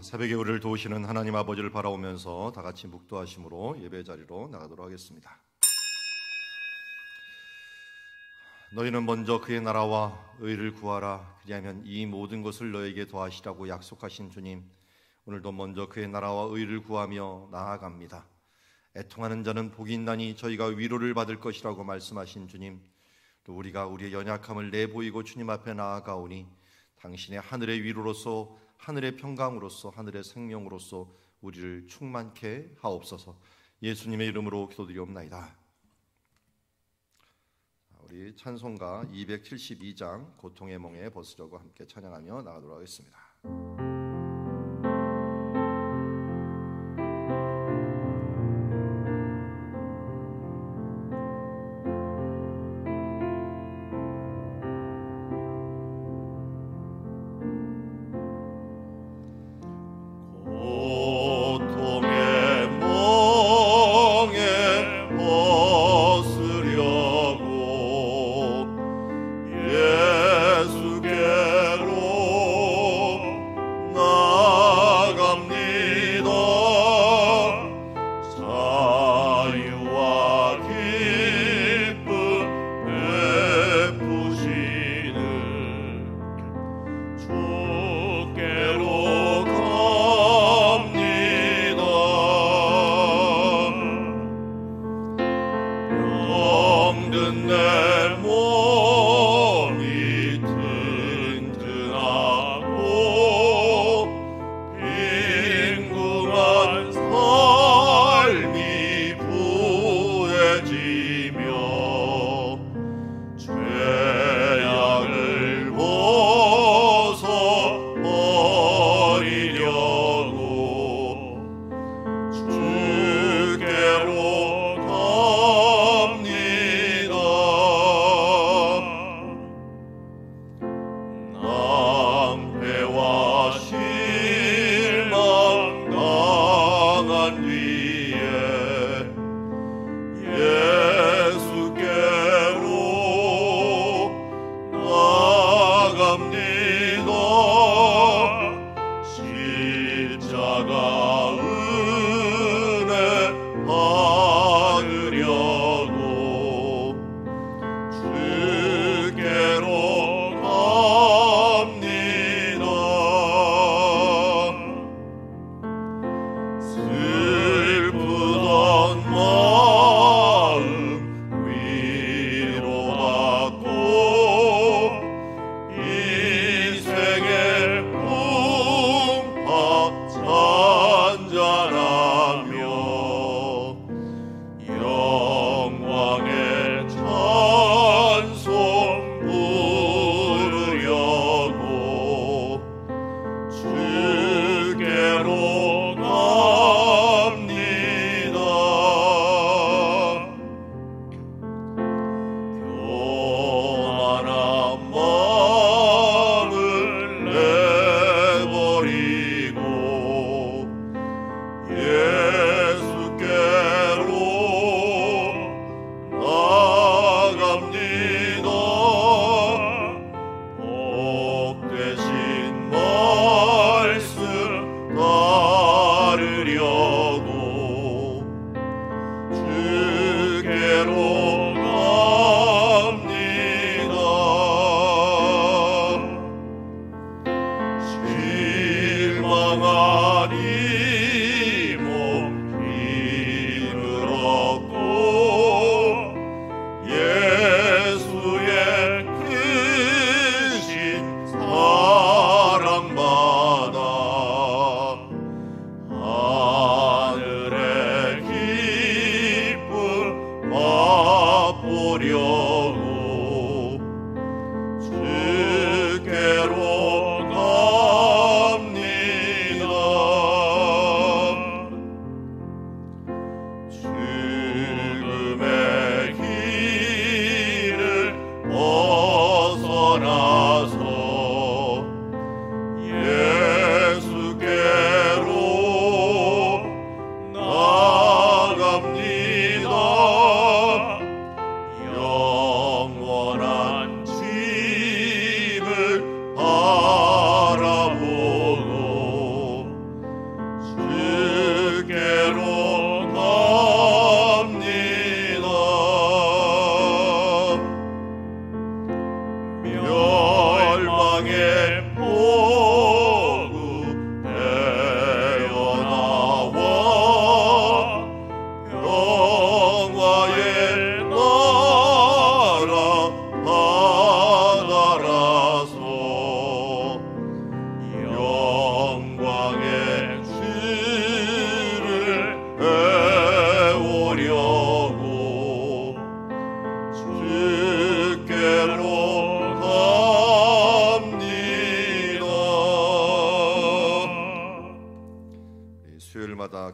새벽에 우리를 도우시는 하나님 아버지를 바라오면서 다 같이 묵도하심으로 예배 자리로 나가도록 하겠습니다. 너희는 먼저 그의 나라와 의를 구하라. 그리하면 이 모든 것을 너에게 더하시라고 약속하신 주님, 오늘도 먼저 그의 나라와 의를 구하며 나아갑니다. 애통하는 자는 복이 있나니 저희가 위로를 받을 것이라고 말씀하신 주님, 또 우리가 우리의 연약함을 내보이고 주님 앞에 나아가오니 당신의 하늘의 위로로서, 하늘의 평강으로서, 하늘의 생명으로서 우리를 충만케 하옵소서. 예수님의 이름으로 기도드리옵나이다. 우리 찬송가 272장 고통의 멍에 벗으려고 함께 찬양하며 나가도록 하겠습니다.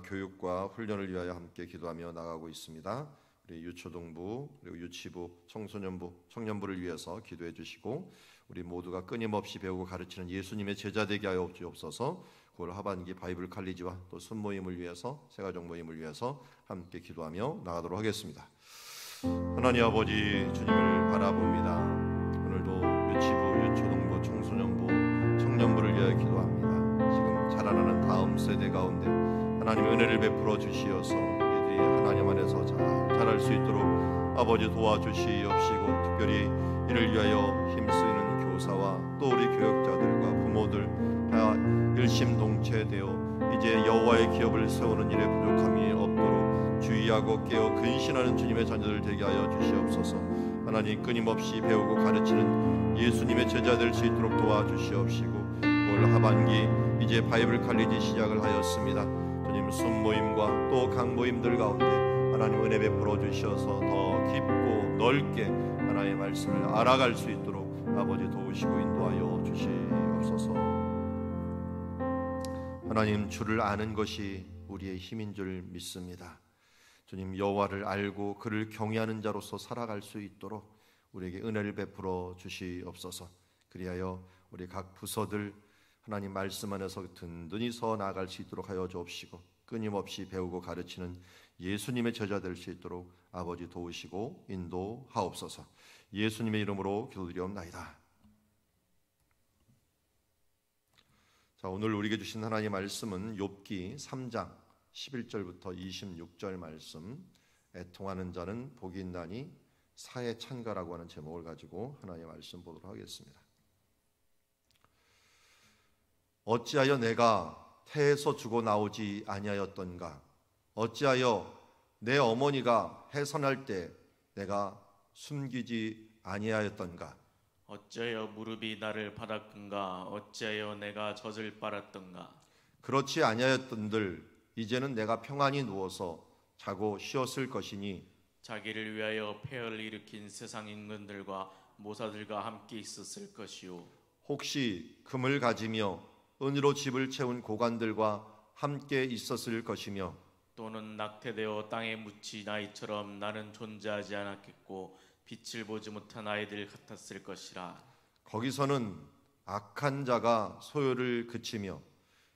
교육과 훈련을 위하여 함께 기도하며 나가고 있습니다. 우리 유초등부 그리고 유치부, 청소년부, 청년부를 위해서 기도해 주시고 우리 모두가 끊임없이 배우고 가르치는 예수님의 제자 되게 하여 주옵소서. 9월 하반기 바이블 칼리지와 또 순모임을 위해서 새가족 모임을 위해서 함께 기도하며 나가도록 하겠습니다. 하나님 아버지 주님을 바라봅니다. 오늘도 유치부, 유초등부, 청소년부, 청년부를 위하여 기도합니다. 지금 자라나는 다음 세대 가운데 하나님의 은혜를 베풀어 주시어서 이들이 하나님 안에서 잘 자랄 수 있도록 아버지 도와주시옵시고 특별히 이를 위하여 힘쓰이는 교사와 또 우리 교육자들과 부모들 다 일심동체되어 이제 여호와의 기업을 세우는 일에 부족함이 없도록 주의하고 깨어 근신하는 주님의 자녀들 되게 하여 주시옵소서. 하나님 끊임없이 배우고 가르치는 예수님의 제자 될 수 있도록 도와주시옵시고 올 하반기 이제 바이블 칼리지 시작을 하였습니다. 주님 순모임과 또 강모임들 가운데 하나님 은혜 베풀어 주셔서 더 깊고 넓게 하나님의 말씀을 알아갈 수 있도록 아버지 도우시고 인도하여 주시옵소서. 하나님 주를 아는 것이 우리의 힘인 줄 믿습니다. 주님 여호와를 알고 그를 경외하는 자로서 살아갈 수 있도록 우리에게 은혜를 베풀어 주시옵소서. 그리하여 우리 각 부서들 하나님 말씀 안에서 든든히 서 나아갈 수 있도록 하여 주옵시고 끊임없이 배우고 가르치는 예수님의 제자 될 수 있도록 아버지 도우시고 인도하옵소서. 예수님의 이름으로 기도드리옵나이다. 자, 오늘 우리에게 주신 하나님의 말씀은 욥기 3장 11절부터 26절 말씀, 애통하는 자는 복이 있나니 사에 찬가라고 하는 제목을 가지고 하나님의 말씀 보도록 하겠습니다. 어찌하여 내가 태에서 주고 나오지 아니하였던가? 어찌하여 내 어머니가 해산할 때 내가 숨기지 아니하였던가? 어찌하여 무릎이 나를 받았건가? 어찌하여 내가 젖을 빨았던가? 그렇지 아니하였던들 이제는 내가 평안히 누워서 자고 쉬었을 것이니 자기를 위하여 폐허를 일으킨 세상 임금들과 모사들과 함께 있었을 것이요 혹시 금을 가지며 은으로 집을 채운 고관들과 함께 있었을 것이며 또는 낙태되어 땅에 묻힌 아이처럼 나는 존재하지 않았겠고 빛을 보지 못한 아이들 같았을 것이라. 거기서는 악한 자가 소요를 그치며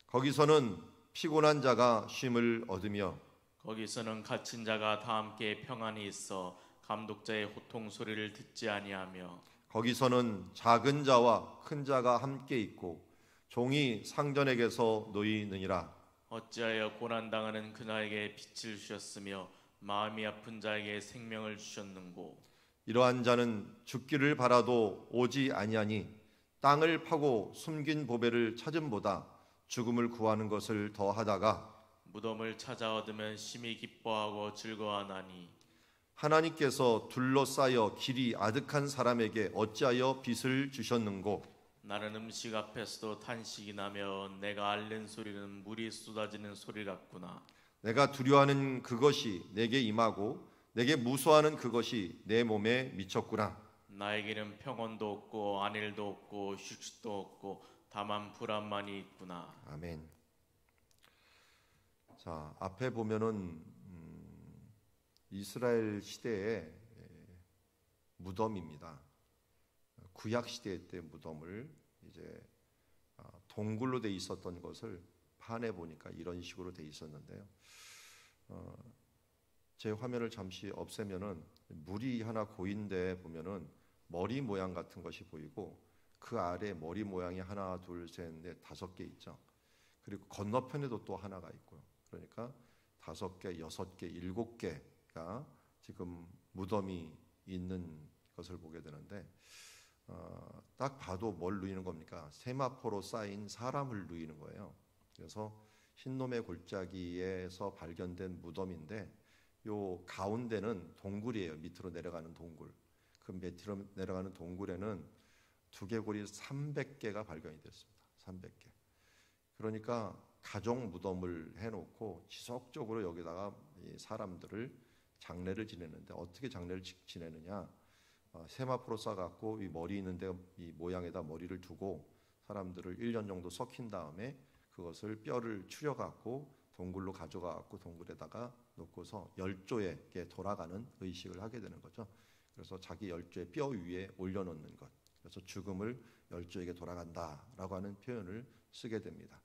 거기서는 피곤한 자가 쉼을 얻으며 거기서는 갇힌 자가 다 함께 평안히 있어 감독자의 호통 소리를 듣지 아니하며 거기서는 작은 자와 큰 자가 함께 있고 종이 상전에게서 놓이느니라. 어찌하여 고난당하는 그날에게 빛을 주셨으며 마음이 아픈 자에게 생명을 주셨는고? 이러한 자는 죽기를 바라도 오지 아니하니 땅을 파고 숨긴 보배를 찾음보다 죽음을 구하는 것을 더하다가 무덤을 찾아 얻으면 심히 기뻐하고 즐거워하나니 하나님께서 둘러싸여 길이 아득한 사람에게 어찌하여 빛을 주셨는고? 나는 음식 앞에서도 탄식이 나며 내가 앓는 소리는 물이 쏟아지는 소리 같구나. 내가 두려워하는 그것이 내게 임하고 내게 무서워하는 그것이 내 몸에 미쳤구나. 나에게는 평온도 없고 안일도 없고 휴식도 없고 다만 불안만이 있구나. 아멘. 자, 앞에 보면은 이스라엘 시대의 무덤입니다. 구약 시대 때 무덤을 이제 동굴로 돼 있었던 것을 판에 보니까 이런 식으로 돼 있었는데요. 제 화면을 잠시 없애면은 물이 하나 고인데 보면은 머리 모양 같은 것이 보이고 그 아래 머리 모양이 하나, 둘, 셋, 넷, 5개 있죠. 그리고 건너편에도 또 하나가 있고요. 그러니까 5개, 6개, 7개가 지금 무덤이 있는 것을 보게 되는데 딱 봐도 뭘 누이는 겁니까? 세마포로 쌓인 사람을 누이는 거예요. 그래서 흰놈의 골짜기에서 발견된 무덤인데 요 가운데는 동굴이에요. 밑으로 내려가는 동굴. 그 밑으로 내려가는 동굴에는 두개골이 300개가 발견이 됐습니다. 300개. 그러니까 가족 무덤을 해놓고 지속적으로 여기다가 이 사람들을 장례를 지내는데 어떻게 장례를 지내느냐? 세마포로 싸갖고 이 머리 있는데 이 모양에다 머리를 두고 사람들을 1년 정도 썩힌 다음에 그것을 뼈를 추려갖고 동굴로 가져가고 동굴에다가 놓고서 열조에게 돌아가는 의식을 하게 되는 거죠. 그래서 자기 열조의 뼈 위에 올려놓는 것. 그래서 죽음을 열조에게 돌아간다라고 하는 표현을 쓰게 됩니다.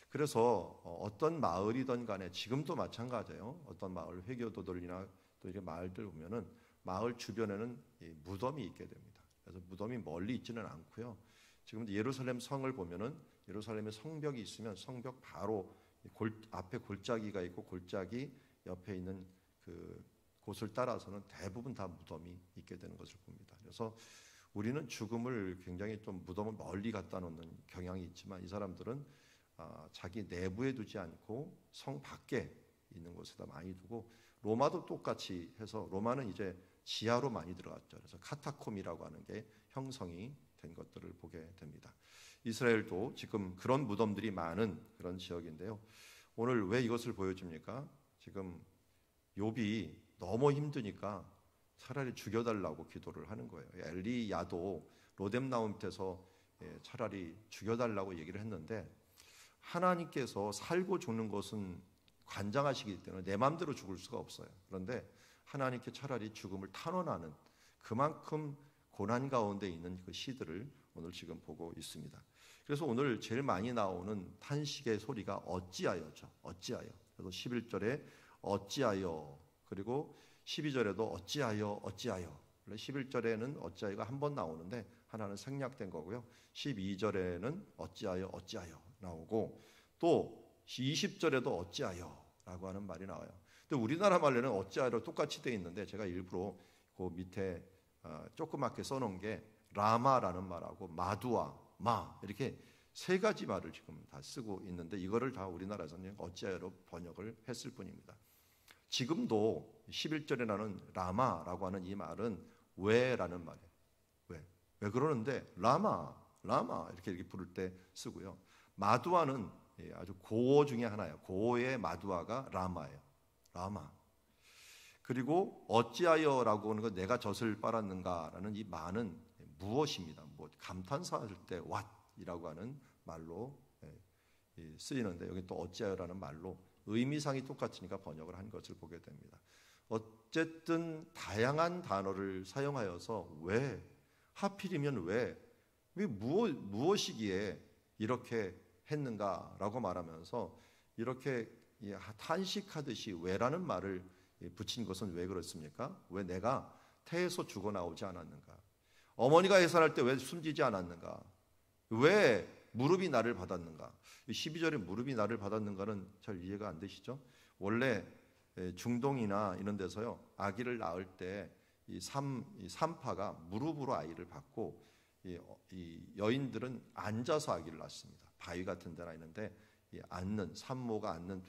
그래서 어떤 마을이든 간에 지금도 마찬가지예요. 어떤 마을 회교도들이나 또 이렇게 마을들 보면은 마을 주변에는 무덤이 있게 됩니다. 그래서 무덤이 멀리 있지는 않고요. 지금 예루살렘 성을 보면은 예루살렘에 성벽이 있으면 성벽 바로 앞에 골짜기가 있고 골짜기 옆에 있는 그 곳을 따라서는 대부분 다 무덤이 있게 되는 것을 봅니다. 그래서 우리는 죽음을 굉장히 좀 무덤을 멀리 갖다 놓는 경향이 있지만 이 사람들은 자기 내부에 두지 않고 성 밖에 있는 곳에다 많이 두고 로마도 똑같이 해서 로마는 이제 지하로 많이 들어갔죠. 그래서 카타콤이라고 하는 게 형성이 된 것들을 보게 됩니다. 이스라엘도 지금 그런 무덤들이 많은 그런 지역인데요. 오늘 왜 이것을 보여줍니까? 지금 욥이 너무 힘드니까 차라리 죽여달라고 기도를 하는 거예요. 엘리야도 로뎀나무 밑에서 차라리 죽여달라고 얘기를 했는데 하나님께서 살고 죽는 것은 관장하시기 때문에 내 마음대로 죽을 수가 없어요. 그런데 하나님께 차라리 죽음을 탄원하는 그만큼 고난 가운데 있는 그 시들을 오늘 지금 보고 있습니다. 그래서 오늘 제일 많이 나오는 탄식의 소리가 어찌하여죠. 어찌하여. 그래서 11절에 어찌하여, 그리고 12절에도 어찌하여 어찌하여. 11절에는 어찌하여가 한 번 나오는데 하나는 생략된 거고요. 12절에는 어찌하여 어찌하여 나오고 또 20절에도 어찌하여라고 하는 말이 나와요. 근데 우리나라 말로는 어찌하여 똑같이 돼 있는데 제가 일부러 그 밑에 조그맣게 써놓은 게 라마라는 말하고 마두아, 마 이렇게 세 가지 말을 지금 다 쓰고 있는데 이거를 다 우리나라에서는 어찌하여로 번역을 했을 뿐입니다. 지금도 11절에 나오는 라마라고 하는 이 말은 왜라는 말이에요. 왜 그러는데 라마 이렇게 부를 때 쓰고요. 마두아는 아주 고어 중에 하나예요. 고어의 마두아가 라마예요. 라마. 그리고 어찌하여라고 하는 건 내가 젖을 빨았는가라는 이 말은 무엇입니다. 뭐 감탄사할 때 what이라고 하는 말로 쓰이는데 여기 또 어찌하여라는 말로 의미상이 똑같으니까 번역을 한 것을 보게 됩니다. 어쨌든 다양한 단어를 사용하여서 왜 하필이면 왜 무엇이기에 이렇게 했는가라고 말하면서 이렇게 탄식하듯이 왜라는 말을 붙인 것은 왜 그렇습니까? 왜 내가 태에서 죽어나오지 않았는가? 어머니가 해산할 때 왜 숨지지 않았는가? 왜 무릎이 나를 받았는가? 12절에 무릎이 나를 받았는가는 잘 이해가 안 되시죠? 원래 중동이나 이런 데서요 아기를 낳을 때 이 산파가 무릎으로 아이를 받고 이 여인들은 앉아서 아기를 낳습니다. 바위 같은 데나 있는데 앉는 산모가 앉는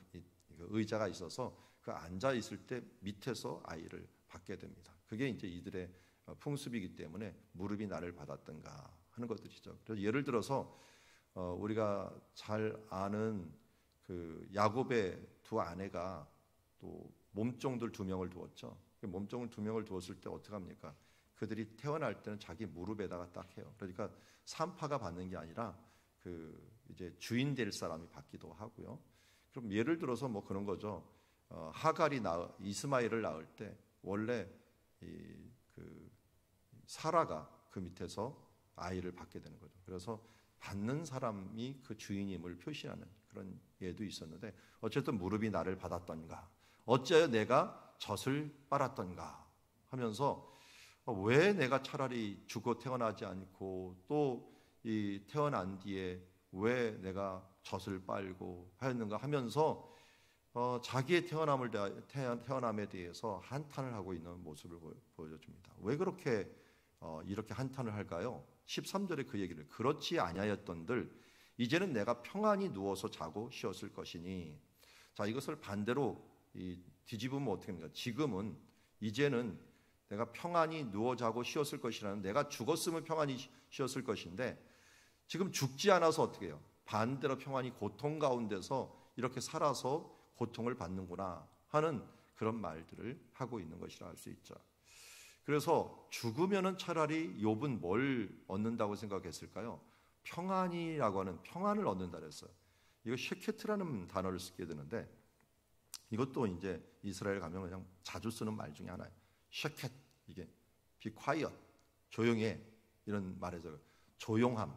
의자가 있어서 그 앉아 있을 때 밑에서 아이를 받게 됩니다. 그게 이제 이들의 풍습이기 때문에 무릎이 나를 받았던가 하는 것들이죠. 그래서 예를 들어서 우리가 잘 아는 그 야곱의 두 아내가 또 몸종들 2명을 두었죠. 몸종을 2명을 두었을 때 어떻게 합니까? 그들이 태어날 때는 자기 무릎에다가 딱 해요. 그러니까 산파가 받는 게 아니라 그 이제 주인 될 사람이 받기도 하고요. 그럼 예를 들어서 뭐 그런 거죠. 하갈이 이스마엘을 낳을 때 원래 그 사라가 그 밑에서 아이를 받게 되는 거죠. 그래서 받는 사람이 그 주인임을 표시하는 그런 예도 있었는데 어쨌든 무릎이 나를 받았던가 어찌하여 내가 젖을 빨았던가 하면서 왜 내가 차라리 죽어 태어나지 않고 또 이 태어난 뒤에 왜 내가 젖을 빨고 하였는가 하면서 자기의 태어남에 대해서 한탄을 하고 있는 모습을 보여줍니다. 왜 그렇게 이렇게 한탄을 할까요? 13절에 그 얘기를 그렇지 아니하였던들 이제는 내가 평안히 누워서 자고 쉬었을 것이니 자 이것을 반대로 뒤집으면 어떻게 됩니까? 지금은 이제는 내가 평안히 누워 자고 쉬었을 것이라는 내가 죽었으면 평안히 쉬었을 것인데 지금 죽지 않아서 어떻게 해요? 반대로 평안히 고통 가운데서 이렇게 살아서 고통을 받는구나 하는 그런 말들을 하고 있는 것이라 할 수 있죠. 그래서 죽으면은 차라리 욥은 뭘 얻는다고 생각했을까요? 평안이라고 하는 평안을 얻는다 그랬어요. 이거 쉐케트라는 단어를 쓰게 되는데 이것도 이제 이스라엘 가면 그냥 자주 쓰는 말 중에 하나예요. 쉐켓, 이게 be quiet, 조용해, 이런 말에서 조용함,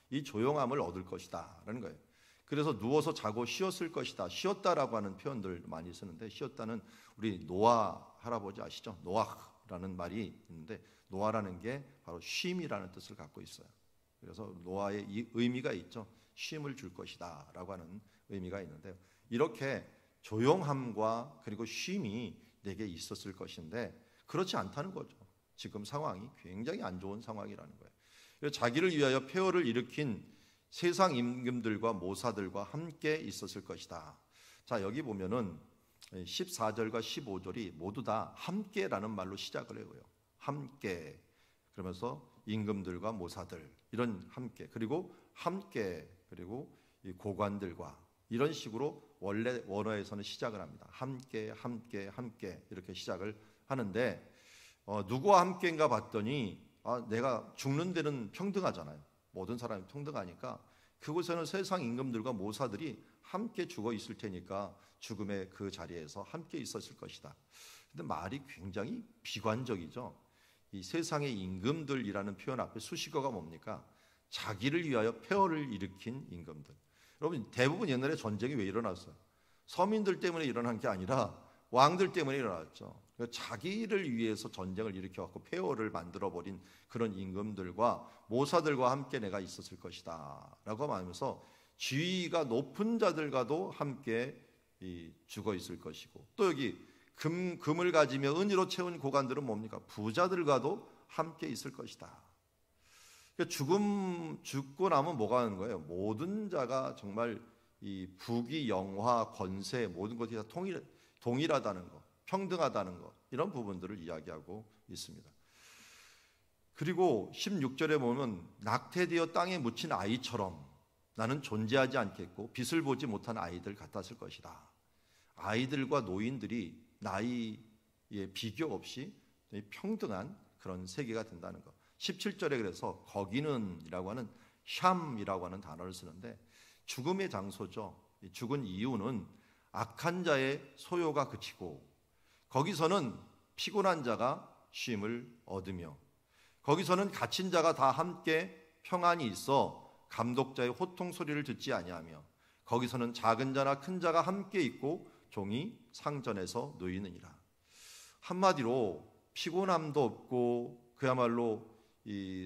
이 조용함을 얻을 것이다라는 거예요. 그래서 누워서 자고 쉬었을 것이다, 쉬었다라고 하는 표현들 많이 쓰는데, 쉬었다는 우리 노아 할아버지 아시죠? 노아라는 말이 있는데, 노아라는 게 바로 쉼이라는 뜻을 갖고 있어요. 그래서 노아의 이 의미가 있죠. 쉼을 줄 것이다라고 하는 의미가 있는데요. 이렇게 조용함과 그리고 쉼이 내게 있었을 것인데 그렇지 않다는 거죠. 지금 상황이 굉장히 안 좋은 상황이라는 거예요. 그래서 자기를 위하여 폐허를 일으킨 세상 임금들과 모사들과 함께 있었을 것이다. 자, 여기 보면은 14절과 15절이 모두 다 함께라는 말로 시작을 해요. 함께. 그러면서 임금들과 모사들, 이런 함께, 그리고 함께, 그리고 이 고관들과, 이런 식으로 원래 원어에서는 시작을 합니다. 함께, 함께, 함께, 이렇게 시작을 하는데 누구와 함께인가 봤더니 내가 죽는 데는 평등하잖아요. 모든 사람이 평등하니까 그곳에는 세상 임금들과 모사들이 함께 죽어 있을 테니까 죽음의 그 자리에서 함께 있었을 것이다. 근데 말이 굉장히 비관적이죠. 이 세상의 임금들이라는 표현 앞에 수식어가 뭡니까? 자기를 위하여 폐허를 일으킨 임금들. 여러분, 대부분 옛날에 전쟁이 왜 일어났어요? 서민들 때문에 일어난 게 아니라 왕들 때문에 일어났죠. 자기를 위해서 전쟁을 일으켜갖고 폐허를 만들어버린 그런 임금들과 모사들과 함께 내가 있었을 것이다 라고 말하면서 지위가 높은 자들과도 함께 죽어 있을 것이고, 또 여기 금을 가지며 은으로 채운 고관들은 뭡니까? 부자들과도 함께 있을 것이다. 죽고 나면 뭐가 하는 거예요? 모든 자가 정말 이 부귀, 영화, 권세, 모든 것이 다 동일하다는 것, 평등하다는 것, 이런 부분들을 이야기하고 있습니다. 그리고 16절에 보면 낙태되어 땅에 묻힌 아이처럼 나는 존재하지 않겠고 빛을 보지 못한 아이들 같았을 것이다. 아이들과 노인들이 나이에 비교 없이 평등한 그런 세계가 된다는 것. 17절에 그래서 거기는이라고 하는 샴이라고 하는 단어를 쓰는데 죽음의 장소죠. 죽은 이유는 악한 자의 소요가 그치고 거기서는 피곤한 자가 쉼을 얻으며 거기서는 갇힌 자가 다 함께 평안이 있어 감독자의 호통 소리를 듣지 아니하며 거기서는 작은 자나 큰 자가 함께 있고 종이 상전에서 놓이느니라. 한마디로 피곤함도 없고 그야말로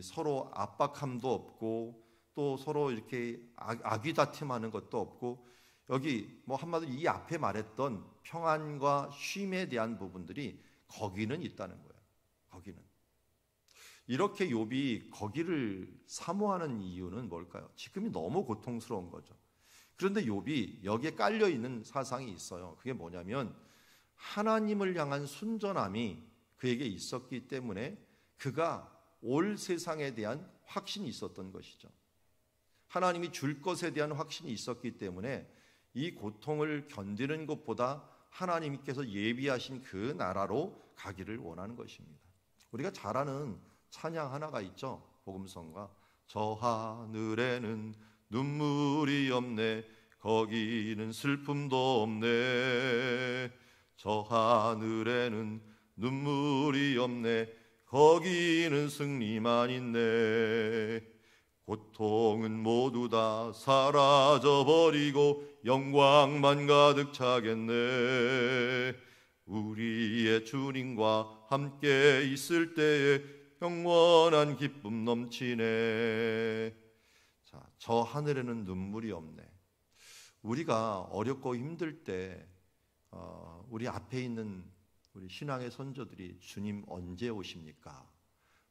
서로 압박함도 없고 또 서로 이렇게 아귀다툼하는 것도 없고, 여기 뭐 한마디로 이 앞에 말했던 평안과 쉼에 대한 부분들이 거기는 있다는 거예요. 거기는. 이렇게 욥이 거기를 사모하는 이유는 뭘까요? 지금이 너무 고통스러운 거죠. 그런데 욥이 여기에 깔려 있는 사상이 있어요. 그게 뭐냐면 하나님을 향한 순전함이 그에게 있었기 때문에 그가 올 세상에 대한 확신이 있었던 것이죠. 하나님이 줄 것에 대한 확신이 있었기 때문에 이 고통을 견디는 것보다 하나님께서 예비하신 그 나라로 가기를 원하는 것입니다. 우리가 잘 아는 찬양 하나가 있죠. 복음성가 저 하늘에는 눈물이 없네 거기는 슬픔도 없네 저 하늘에는 눈물이 없네 거기는 승리만 있네 고통은 모두 다 사라져버리고 영광만 가득 차겠네 우리의 주님과 함께 있을 때에 영원한 기쁨 넘치네. 자, 저 하늘에는 눈물이 없네. 우리가 어렵고 힘들 때 우리 앞에 있는 우리 신앙의 선조들이 주님 언제 오십니까?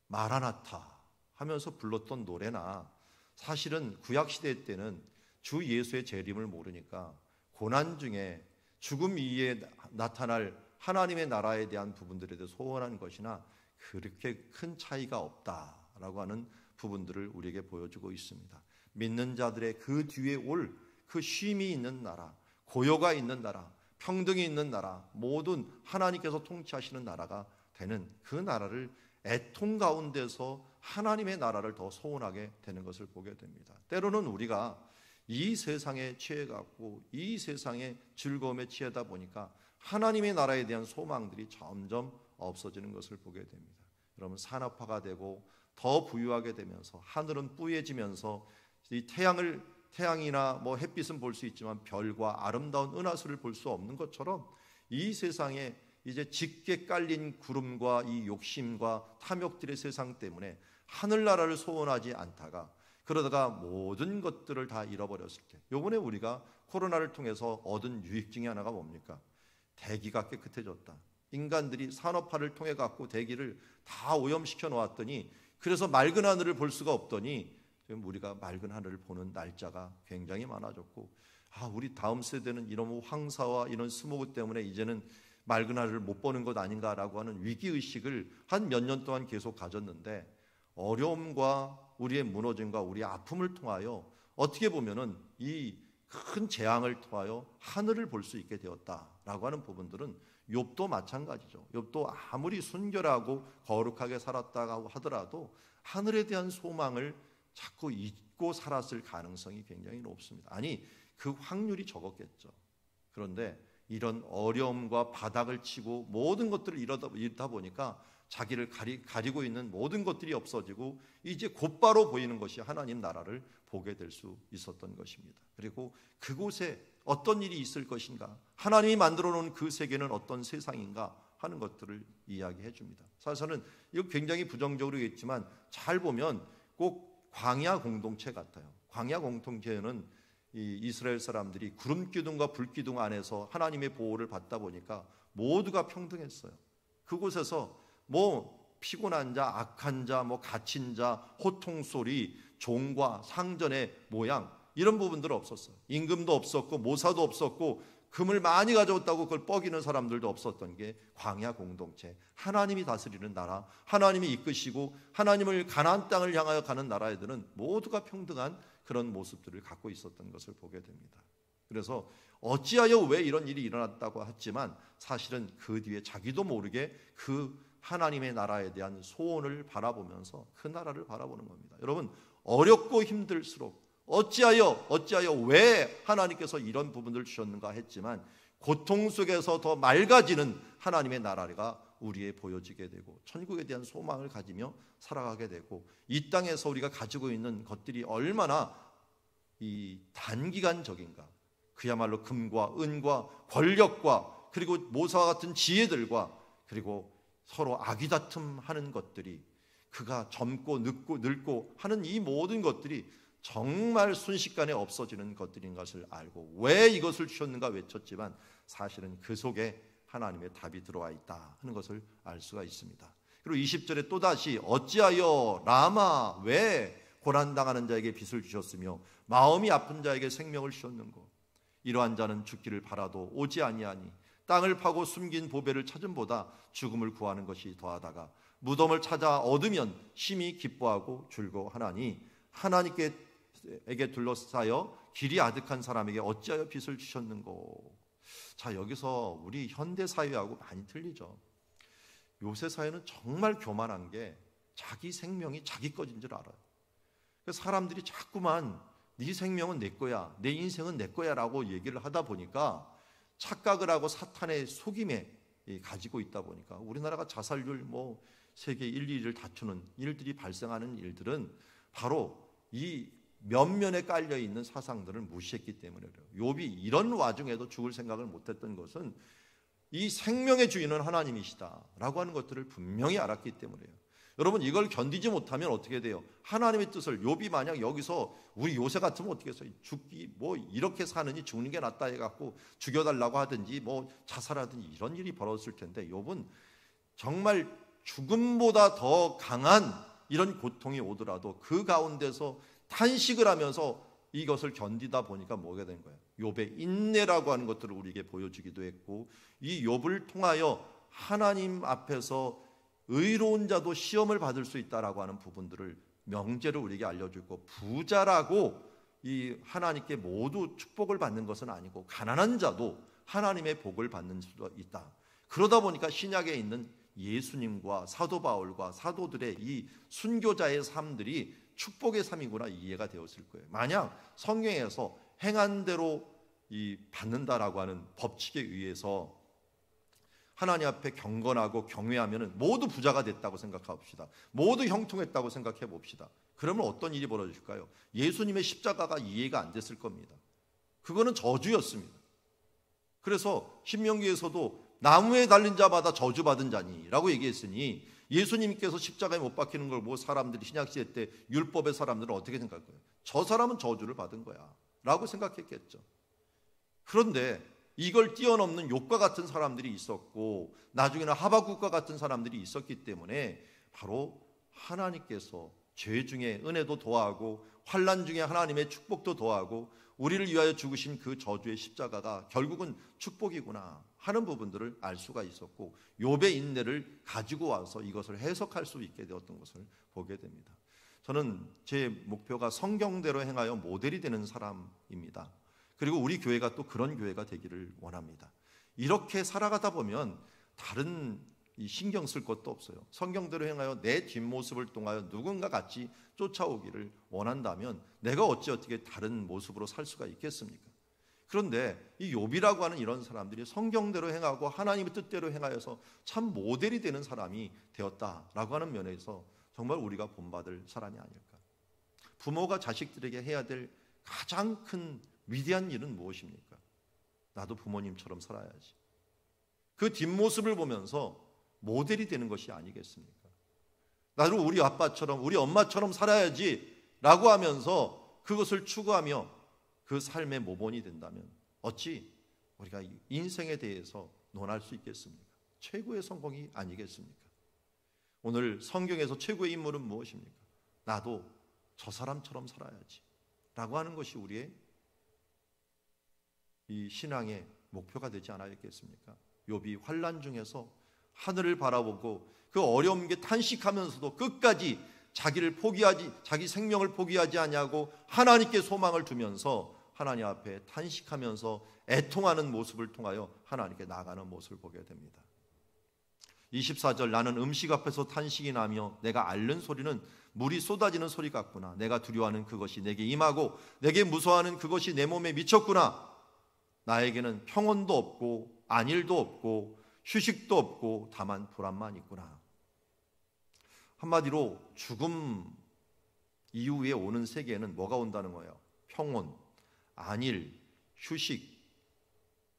마라나타 하면서 불렀던 노래나 사실은 구약시대 때는 주 예수의 재림을 모르니까 고난 중에 죽음 이후에 나타날 하나님의 나라에 대한 부분들에 대해 소원한 것이나 그렇게 큰 차이가 없다라고 하는 부분들을 우리에게 보여주고 있습니다. 믿는 자들의 그 뒤에 올 그 쉼이 있는 나라, 고요가 있는 나라, 평등이 있는 나라, 모든 하나님께서 통치하시는 나라가 되는 그 나라를 애통 가운데서 하나님의 나라를 더 소원하게 되는 것을 보게 됩니다. 때로는 우리가 이 세상에 취해갖고 이 세상의 즐거움에 취하다 보니까 하나님의 나라에 대한 소망들이 점점 없어지는 것을 보게 됩니다. 여러분, 산업화가 되고 더 부유하게 되면서 하늘은 뿌얘지면서 이 태양이나 뭐 햇빛은 볼 수 있지만 별과 아름다운 은하수를 볼 수 없는 것처럼 이 세상에 이제 짙게 깔린 구름과 이 욕심과 탐욕들의 세상 때문에 하늘나라를 소원하지 않다가 그러다가 모든 것들을 다 잃어버렸을 때, 요번에 우리가 코로나를 통해서 얻은 유익 중에 하나가 뭡니까? 대기가 깨끗해졌다. 인간들이 산업화를 통해 갖고 대기를 다 오염시켜 놓았더니 그래서 맑은 하늘을 볼 수가 없더니 지금 우리가 맑은 하늘을 보는 날짜가 굉장히 많아졌고, 우리 다음 세대는 이런 황사와 이런 스모그 때문에 이제는 맑은 하늘을 못 보는 것 아닌가라고 하는 위기의식을 한 몇 년 동안 계속 가졌는데, 어려움과 우리의 무너짐과 우리의 아픔을 통하여 어떻게 보면은 이 큰 재앙을 통하여 하늘을 볼 수 있게 되었다라고 하는 부분들은 욥도 마찬가지죠. 욥도 아무리 순결하고 거룩하게 살았다고 하더라도 하늘에 대한 소망을 자꾸 잊고 살았을 가능성이 굉장히 높습니다. 아니, 그 확률이 적었겠죠. 그런데 이런 어려움과 바닥을 치고 모든 것들을 잃다 보니까 자기를 가리고 있는 모든 것들이 없어지고 이제 곧바로 보이는 것이 하나님 나라를 보게 될 수 있었던 것입니다. 그리고 그곳에 어떤 일이 있을 것인가, 하나님이 만들어 놓은 그 세계는 어떤 세상인가 하는 것들을 이야기해 줍니다. 사실은 이거 굉장히 부정적으로 있지만 잘 보면 꼭 광야 공동체 같아요. 광야 공동체는 이 이스라엘 사람들이 구름 기둥과 불 기둥 안에서 하나님의 보호를 받다 보니까 모두가 평등했어요. 그곳에서 뭐 피곤한 자, 악한 자, 뭐 갇힌 자, 호통 소리, 종과 상전의 모양, 이런 부분들은 없었어요. 임금도 없었고 모사도 없었고 금을 많이 가져왔다고 그걸 뻐기는 사람들도 없었던 게 광야 공동체, 하나님이 다스리는 나라, 하나님이 이끄시고 하나님을 가나안 땅을 향하여 가는 나라애들은 모두가 평등한 그런 모습들을 갖고 있었던 것을 보게 됩니다. 그래서 어찌하여 왜 이런 일이 일어났다고 했지만 사실은 그 뒤에 자기도 모르게 그 하나님의 나라에 대한 소원을 바라보면서 그 나라를 바라보는 겁니다. 여러분, 어렵고 힘들수록 어찌하여 왜 하나님께서 이런 부분을 주셨는가 했지만 고통 속에서 더 맑아지는 하나님의 나라가 우리에 보여지게 되고 천국에 대한 소망을 가지며 살아가게 되고 이 땅에서 우리가 가지고 있는 것들이 얼마나 이 단기간적인가, 그야말로 금과 은과 권력과 그리고 모사와 같은 지혜들과 그리고 서로 아기다툼하는 것들이 그가 젊고 늙고 하는 이 모든 것들이 정말 순식간에 없어지는 것들인 것을 알고 왜 이것을 주셨는가 외쳤지만 사실은 그 속에 하나님의 답이 들어와 있다 하는 것을 알 수가 있습니다. 그리고 20절에 또다시 어찌하여 라마 왜 고난당하는 자에게 빚을 주셨으며 마음이 아픈 자에게 생명을 주셨는고, 이러한 자는 죽기를 바라도 오지 아니하니 땅을 파고 숨긴 보배를 찾음보다 죽음을 구하는 것이 더하다가 무덤을 찾아 얻으면 심히 기뻐하고 즐거워하나니 하나님께 둘러싸여 길이 아득한 사람에게 어찌하여 빚을 주셨는고. 자, 여기서 우리 현대 사회하고 많이 틀리죠. 요새 사회는 정말 교만한 게 자기 생명이 자기 것인 줄 알아요. 그래서 사람들이 자꾸만 네 생명은 내 거야, 내 인생은 내 거야 라고 얘기를 하다 보니까 착각을 하고 사탄의 속임에 가지고 있다 보니까 우리나라가 자살률 세계 1, 2위를 다투는 일들이 발생하는 일들은 바로 이 면면에 깔려있는 사상들을 무시했기 때문에 그래요. 욥이 이런 와중에도 죽을 생각을 못했던 것은 이 생명의 주인은 하나님이시다라고 하는 것들을 분명히 알았기 때문이에요. 여러분, 이걸 견디지 못하면 어떻게 돼요? 하나님의 뜻을, 욥이 만약 여기서 우리 요새 같으면 어떻게 했어요? 죽기 이렇게 사느니 죽는 게 낫다 해갖고 죽여달라고 하든지 자살하든지 이런 일이 벌어졌을 텐데, 욥은 정말 죽음보다 더 강한 이런 고통이 오더라도 그 가운데서 탄식을 하면서 이것을 견디다 보니까 뭐가 된 거예요? 욥의 인내라고 하는 것들을 우리에게 보여주기도 했고, 이 욥을 통하여 하나님 앞에서 의로운 자도 시험을 받을 수 있다라고 하는 부분들을 명제로 우리에게 알려주고, 부자라고 이 하나님께 모두 축복을 받는 것은 아니고 가난한 자도 하나님의 복을 받는 수도 있다. 그러다 보니까 신약에 있는 예수님과 사도 바울과 사도들의 이 순교자의 삶들이 축복의 삶이구나 이해가 되었을 거예요. 만약 성경에서 행한 대로 받는다라고 하는 법칙에 의해서 하나님 앞에 경건하고 경외하면 모두 부자가 됐다고 생각합시다. 모두 형통했다고 생각해 봅시다. 그러면 어떤 일이 벌어질까요? 예수님의 십자가가 이해가 안 됐을 겁니다. 그거는 저주였습니다. 그래서 신명기에서도 나무에 달린 자마다 저주받은 자니 라고 얘기했으니 예수님께서 십자가에 못 박히는 걸 보고 사람들이 신약시대 때 율법의 사람들은 어떻게 생각할 거예요? 저 사람은 저주를 받은 거야 라고 생각했겠죠. 그런데 이걸 뛰어넘는 욥과 같은 사람들이 있었고 나중에는 하박국과 같은 사람들이 있었기 때문에 바로 하나님께서 죄 중에 은혜도 더하고 환난 중에 하나님의 축복도 더하고 우리를 위하여 죽으신 그 저주의 십자가가 결국은 축복이구나 하는 부분들을 알 수가 있었고 욥의 인내를 가지고 와서 이것을 해석할 수 있게 되었던 것을 보게 됩니다. 저는 제 목표가 성경대로 행하여 모델이 되는 사람입니다. 그리고 우리 교회가 또 그런 교회가 되기를 원합니다. 이렇게 살아가다 보면 다른 신경 쓸 것도 없어요. 성경대로 행하여 내 뒷모습을 통하여 누군가 같이 쫓아오기를 원한다면 내가 어떻게 다른 모습으로 살 수가 있겠습니까? 그런데 이 욥이라고 하는 이런 사람들이 성경대로 행하고 하나님의 뜻대로 행하여서 참 모델이 되는 사람이 되었다라고 하는 면에서 정말 우리가 본받을 사람이 아닐까. 부모가 자식들에게 해야 될 가장 큰 위대한 일은 무엇입니까? 나도 부모님처럼 살아야지. 그 뒷모습을 보면서 모델이 되는 것이 아니겠습니까? 나도 우리 아빠처럼 우리 엄마처럼 살아야지 라고 하면서 그것을 추구하며 그 삶의 모본이 된다면 어찌 우리가 인생에 대해서 논할 수 있겠습니까? 최고의 성공이 아니겠습니까? 오늘 성경에서 최고의 인물은 무엇입니까? 나도 저 사람처럼 살아야지 라고 하는 것이 우리의 이 신앙의 목표가 되지 않았겠습니까? 욥이 환난 중에서 하늘을 바라보고 그 어려운 게 탄식하면서도 끝까지 자기 생명을 포기하지 아니하고 하나님께 소망을 두면서 하나님 앞에 탄식하면서 애통하는 모습을 통하여 하나님께 나아가는 모습을 보게 됩니다. 24절 나는 음식 앞에서 탄식이 나며 내가 앓는 소리는 물이 쏟아지는 소리 같구나. 내가 두려워하는 그것이 내게 임하고 내게 무서워하는 그것이 내 몸에 미쳤구나. 나에게는 평온도 없고 안일도 없고 휴식도 없고 다만 불안만 있구나. 한마디로 죽음 이후에 오는 세계에는 뭐가 온다는 거예요? 평온, 안일, 휴식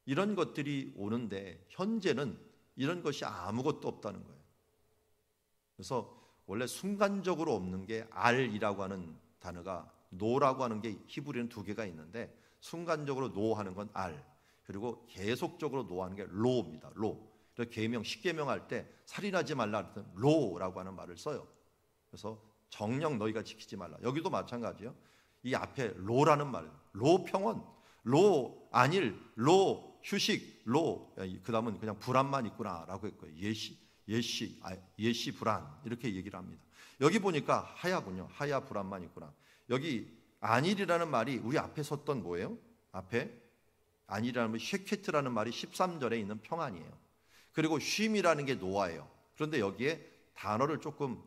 이런 것들이 오는데 현재는 이런 것이 아무것도 없다는 거예요. 그래서 원래 순간적으로 없는 게 알이라고 하는 단어가 노라고 하는 게 히브리는 두 개가 있는데 순간적으로 노하는 건 알, 그리고 계속적으로 노하는 게 로입니다. 로. 그래서 계명, 십계명할 때 살인하지 말라 할 때는 로라고 하는 말을 써요. 그래서 정령 너희가 지키지 말라. 여기도 마찬가지예요. 이 앞에 로라는 말, 로 평온, 로 안일, 로 휴식, 로 그 다음은 그냥 불안만 있구나라고 했고요. 예시 불안 이렇게 얘기를 합니다. 여기 보니까 하야군요. 하야 불안만 있구나. 여기 안일이라는 말이 우리 앞에 썼던 뭐예요? 앞에 안일이라는 말이 쉐케트라는 말이 13절에 있는 평안이에요. 그리고 쉼이라는 게 노아예요. 그런데 여기에 단어를 조금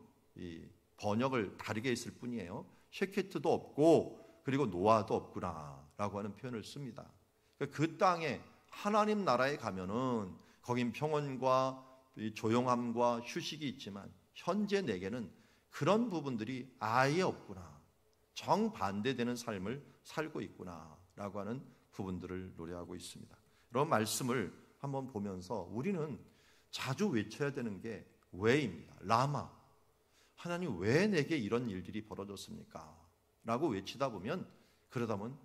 번역을 다르게 했을 뿐이에요. 쉐케트도 없고 그리고 노아도 없구나라고 하는 표현을 씁니다. 그 땅에 하나님 나라에 가면은 거긴 평온과 조용함과 휴식이 있지만 현재 내게는 그런 부분들이 아예 없구나. 정반대되는 삶을 살고 있구나라고 하는 부분들을 노래하고 있습니다. 이런 말씀을 한번 보면서 우리는 자주 외쳐야 되는 게 왜입니다. 라마. 하나님 왜 내게 이런 일들이 벌어졌습니까? 라고 외치다 보면 그러다 보면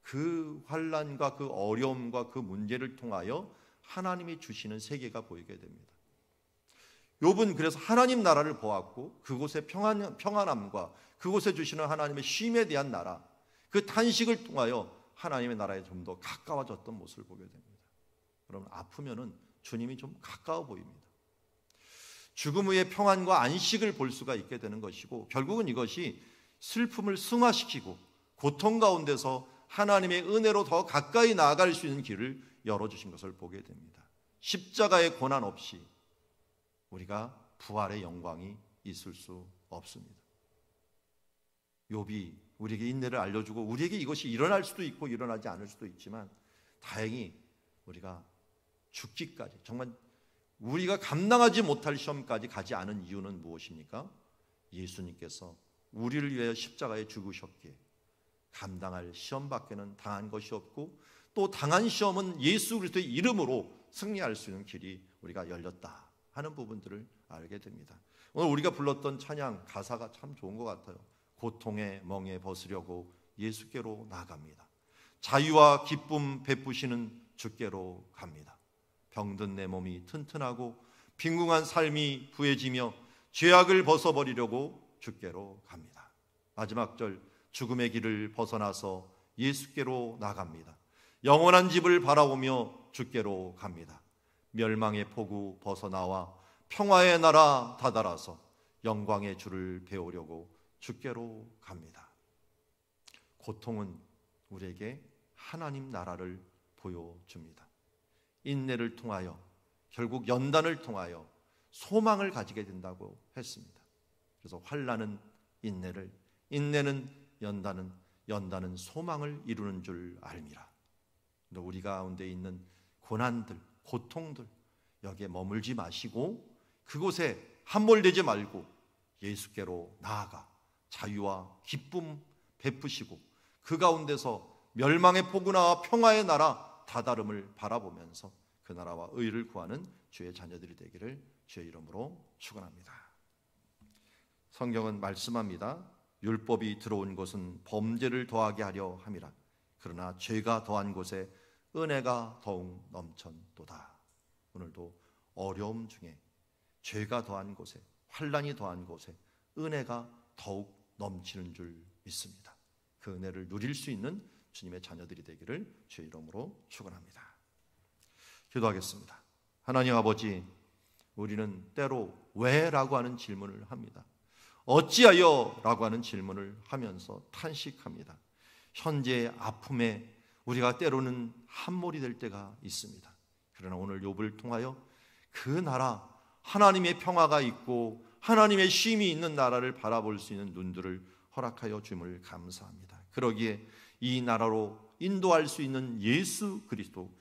그 환난과 그 어려움과 그 문제를 통하여 하나님이 주시는 세계가 보이게 됩니다. 욥은 그래서 하나님 나라를 보았고 그곳의 평안함과 그곳에 주시는 하나님의 쉼에 대한 나라, 그 탄식을 통하여 하나님의 나라에 좀 더 가까워졌던 모습을 보게 됩니다. 여러분 아프면은 주님이 좀 가까워 보입니다. 죽음 후의 평안과 안식을 볼 수가 있게 되는 것이고 결국은 이것이 슬픔을 승화시키고 고통 가운데서 하나님의 은혜로 더 가까이 나아갈 수 있는 길을 열어주신 것을 보게 됩니다. 십자가의 고난 없이 우리가 부활의 영광이 있을 수 없습니다. 욥이 우리에게 인내를 알려주고 우리에게 이것이 일어날 수도 있고 일어나지 않을 수도 있지만 다행히 우리가 죽기까지 정말 우리가 감당하지 못할 시험까지 가지 않은 이유는 무엇입니까? 예수님께서 우리를 위하여 십자가에 죽으셨기에 감당할 시험밖에는 당한 것이 없고 또 당한 시험은 예수 그리스도의 이름으로 승리할 수 있는 길이 우리가 열렸다 하는 부분들을 알게 됩니다. 오늘 우리가 불렀던 찬양 가사가 참 좋은 것 같아요. 고통의 멍에 벗으려고 예수께로 나아갑니다. 자유와 기쁨 베푸시는 주께로 갑니다. 병든 내 몸이 튼튼하고 빈궁한 삶이 부해지며 죄악을 벗어버리려고 주께로 갑니다. 마지막 절 죽음의 길을 벗어나서 예수께로 나갑니다. 영원한 집을 바라보며 주께로 갑니다. 멸망의 폭우 벗어나와 평화의 나라 다다라서 영광의 주를 배우려고 주께로 갑니다. 고통은 우리에게 하나님 나라를 보여줍니다. 인내를 통하여 결국 연단을 통하여 소망을 가지게 된다고 했습니다. 그래서 환난은 인내를, 인내는 연단은, 연단은 소망을 이루는 줄 알미라. 우리 가운데 있는 고난들, 고통들 여기에 머물지 마시고 그곳에 함몰되지 말고 예수께로 나아가 자유와 기쁨 베푸시고 그 가운데서 멸망의 폭우나 평화의 나라 다다름을 바라보면서 그 나라와 의를 구하는 주의 자녀들이 되기를 주의 이름으로 축원합니다. 성경은 말씀합니다. 율법이 들어온 것은 범죄를 더하게 하려 함이라. 그러나 죄가 더한 곳에 은혜가 더욱 넘쳤도다. 오늘도 어려움 중에 죄가 더한 곳에, 환난이 더한 곳에 은혜가 더욱 넘치는 줄 믿습니다. 그 은혜를 누릴 수 있는 주님의 자녀들이 되기를 주의 이름으로 축원합니다. 기도하겠습니다. 하나님 아버지, 우리는 때로 왜라고 하는 질문을 합니다. 어찌하여 라고 하는 질문을 하면서 탄식합니다. 현재의 아픔에 우리가 때로는 함몰이 될 때가 있습니다. 그러나 오늘 욥을 통하여 그 나라, 하나님의 평화가 있고 하나님의 쉼이 있는 나라를 바라볼 수 있는 눈들을 허락하여 주임을 감사합니다. 그러기에 이 나라로 인도할 수 있는 예수 그리스도,